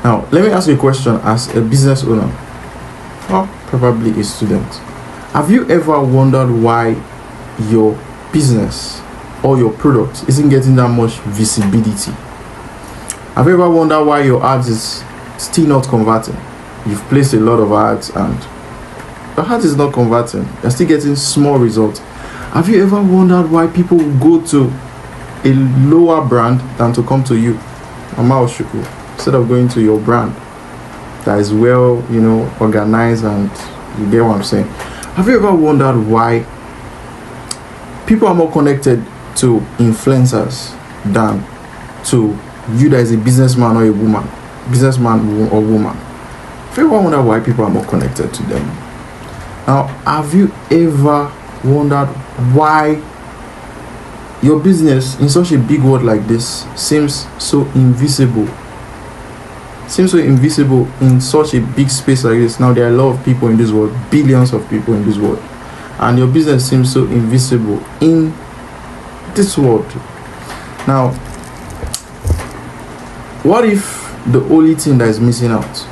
Now, let me ask you a question as a business owner, or probably a student. Have you ever wondered why your business or your product isn't getting that much visibility? Have you ever wondered why your ads is still not converting? You've placed a lot of ads and the ad is not converting. You're still getting small results. Have you ever wondered why people go to a lower brand than to come to you, Mama Oshuku, instead of going to your brand that is well, organized, and you get what I'm saying? Have you ever wondered why people are more connected to influencers than to you that is a businessman or a woman, businessman or woman? Have you ever wondered why people are more connected to them? Now, have you ever wondered why your business in such a big world like this seems so invisible? Seems so invisible in such a big space like this. Now there are a lot of people in this world, billions of people in this world, and your business seems so invisible in this world. Now, what if the only thing that is missing out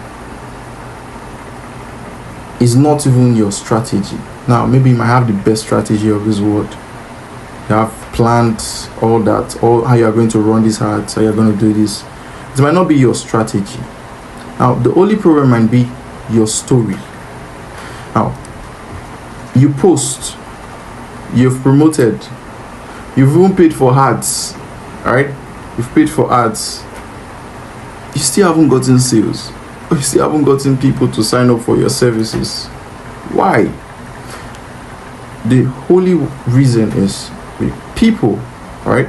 is not even your strategy? Now, maybe you might have the best strategy of this world. You have planned all that, all how you are going to run these ads, how you are going to do this. It might not be your strategy. Now, the only problem might be your story. Now, you post, you've promoted, you've even paid for ads, alright? You've paid for ads. You still haven't gotten sales. You still haven't gotten people to sign up for your services. Why? The only reason is people, alright,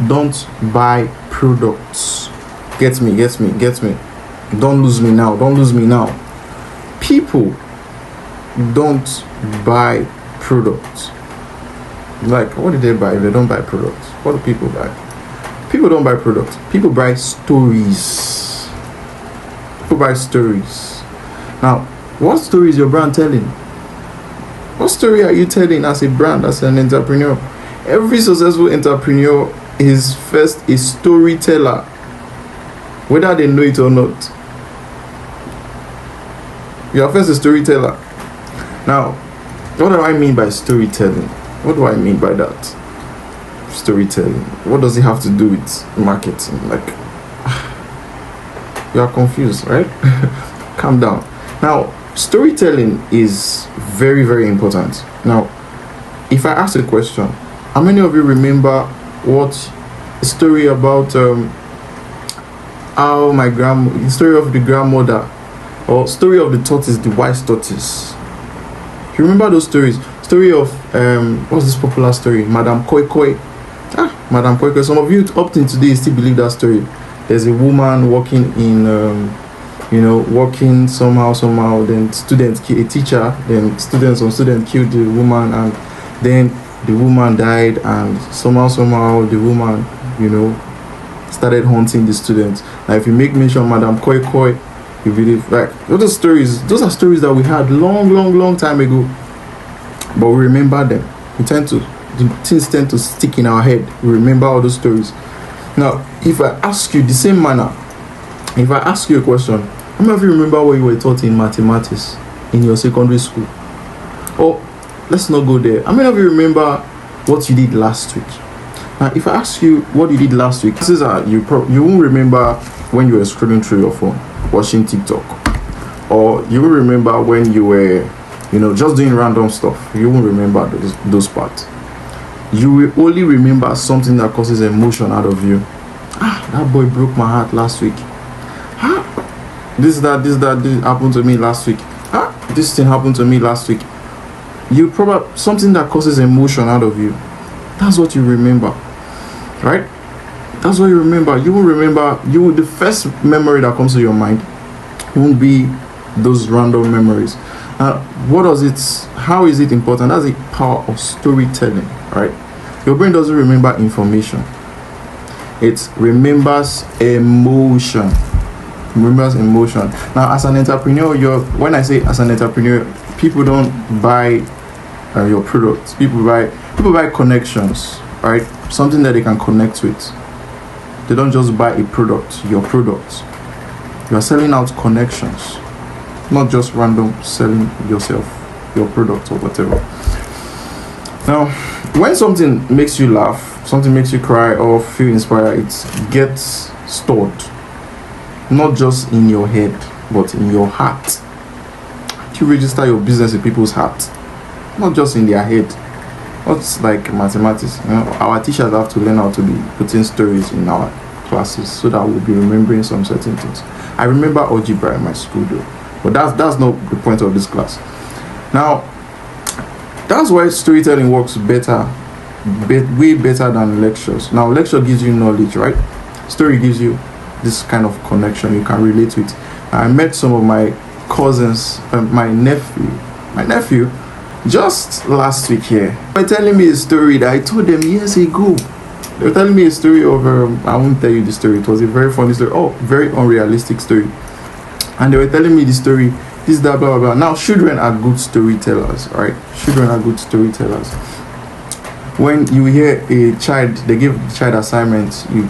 don't buy products. Get me. Don't lose me now. People don't buy products. Like, what do they buy if they don't buy products? What do people buy? People don't buy products. People buy stories. People buy stories. Now, what story is your brand telling? What story are you telling as a brand, as an entrepreneur? Every successful entrepreneur is first a storyteller, whether they know it or not. You are first a storyteller. Now, what do I mean by storytelling? What do I mean by that? Storytelling. What does it have to do with marketing? Like, you are confused, right? Calm down. Now, storytelling is very, very important. Now, if I ask a question, how many of you remember what story about the story of the grandmother, or story of the tortoise, the wise tortoise? You remember those stories? Story of what's this popular story? Madame Koi Koi. Madame Koi Koi. Some of you up to today still believe that story. There's a woman walking in walking somehow, then a teacher, then some student killed the woman, and then the woman died, and somehow the woman, started haunting the students. Now, if you make mention of Madame Koi Koi, you believe, like, those are stories that we had long time ago, but we remember them. Things tend to stick in our head. We remember all those stories. Now, if I ask you the same manner, if I ask you a question, how many of you remember what you were taught in mathematics in your secondary school? Or let's not go there. How many of you remember what you did last week? Now, if I ask you what you did last week, chances are you won't remember when you were scrolling through your phone, watching TikTok, or you will remember when you were, just doing random stuff. You won't remember those parts. You will only remember something that causes emotion out of you. That boy broke my heart last week. This happened to me last week. This thing happened to me last week. You probably something that causes emotion out of you. That's what you remember, right? That's what you remember. You will remember. The first memory that comes to your mind won't be those random memories. How is it important? That's the power of storytelling, right? Your brain doesn't remember information. It remembers emotion. Now, as an entrepreneur, when I say as an entrepreneur, people don't buy your products. People buy connections, right? Something that they can connect with. They don't just buy a product, your product. You are selling out connections, not just random selling yourself, your product or whatever. Now, when something makes you laugh, something makes you cry or feel inspired, it gets stored, not just in your head, but in your heart. You register your business in people's heart, not just in their head. Not like mathematics. Our teachers have to learn how to be putting stories in our classes so that we'll be remembering some certain things. I remember algebra in my school though, but that's not the point of this class. Now, that's why storytelling works better, way better than lectures. Now, lecture gives you knowledge, right? Story gives you this kind of connection you can relate with. I met some of my cousins, my nephew just last week here. They were telling me a story that I told them years ago. They were telling me a story of I won't tell you the story. It was a very funny story. Oh, very unrealistic story. And they were telling me the story, this, that, blah, blah, blah. Now, children are good storytellers, right? Children are good storytellers. When you hear a child, they give the child assignments, you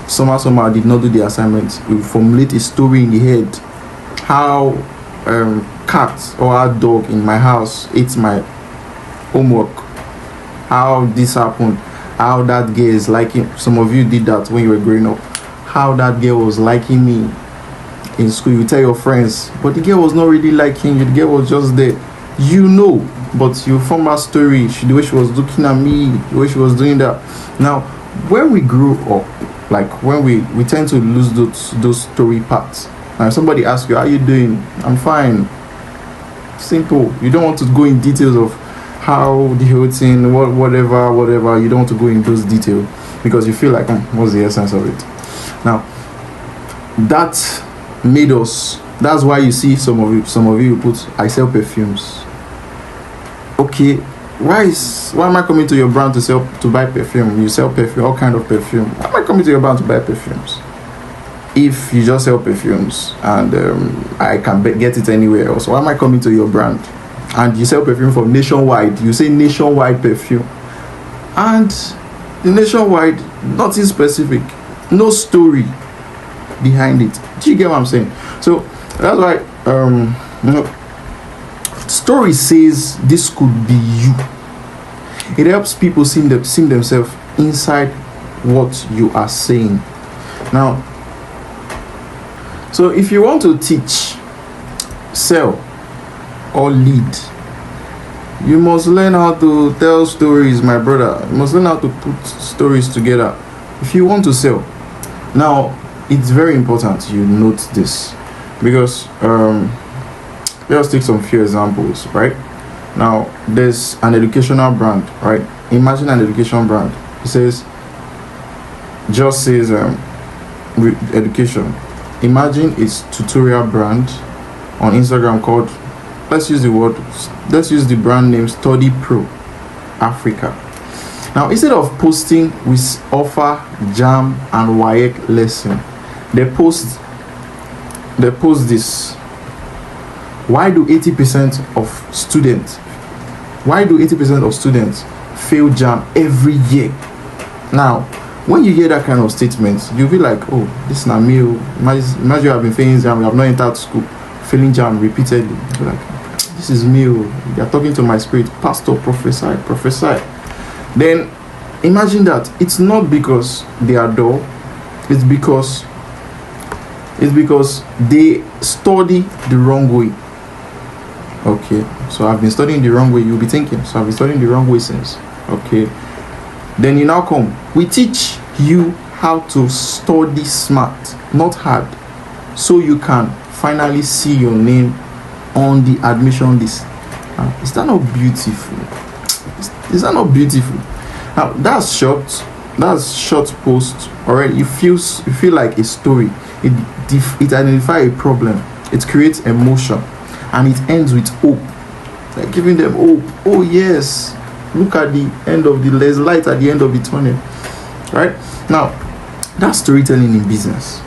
somehow did not do the assignments, you formulate a story in the head. How cat or a dog in my house ate my homework, how this happened, how that girl is liking, some of you did that when you were growing up, how that girl was liking me in school. You tell your friends, but the girl was not really liking you, the girl was just there, but you form a story, the way she was looking at me, the way she was doing that. Now, when we grew up, like when we tend to lose those story parts. Now, if somebody asks you, how you doing? I'm fine. Simple. You don't want to go in details of how the whole thing, whatever. You don't want to go in those details because you feel like, what's the essence of it? Now, that made us. That's why you see some of you put, I sell perfumes. Okay, why am I coming to your brand to buy perfume? You sell perfume, all kind of perfume. Why am I coming to your brand to buy perfumes? If you just sell perfumes and I can get it anywhere else, why am I coming to your brand? And you sell perfume for nationwide, you say nationwide perfume, and the nationwide, nothing specific, no story behind it. Do you get what I'm saying? So that's why story says this could be you. It helps people see themselves inside what you are saying. Now, so if you want to teach, sell, or lead, you must learn how to tell stories, my brother. You must learn how to put stories together if you want to sell. Now, it's very important you note this because let's take some few examples, right? Now, there's an educational brand, right? Imagine an education brand. It says, education. Imagine its tutorial brand on Instagram called, let's use the brand name Study Pro Africa. Now, instead of posting with offer, jam, and WAEC lesson, they post this. Why do 80% of students fail jam every year? Now, when you hear that kind of statement, you'll be like, oh, this is not me. Imagine you have been failing jam, you have not entered school, failing jam repeatedly. You'll be like, this is me. You're talking to my spirit. Pastor, prophesy. Then imagine that it's not because they are dull, it's because they study the wrong way. Okay, so I've been studying the wrong way. You'll be thinking, so I've been studying the wrong way since. Okay, then you now come. We teach you how to study smart, not hard, so you can finally see your name on the admission list. Is that not beautiful? Is that not beautiful? Now, that's short post. Alright, you feel like a story. It identifies a problem. It creates emotion, and it ends with hope, like giving them hope. Oh yes, look at the end of there's light at the end of the tunnel. Right now, that's storytelling in business.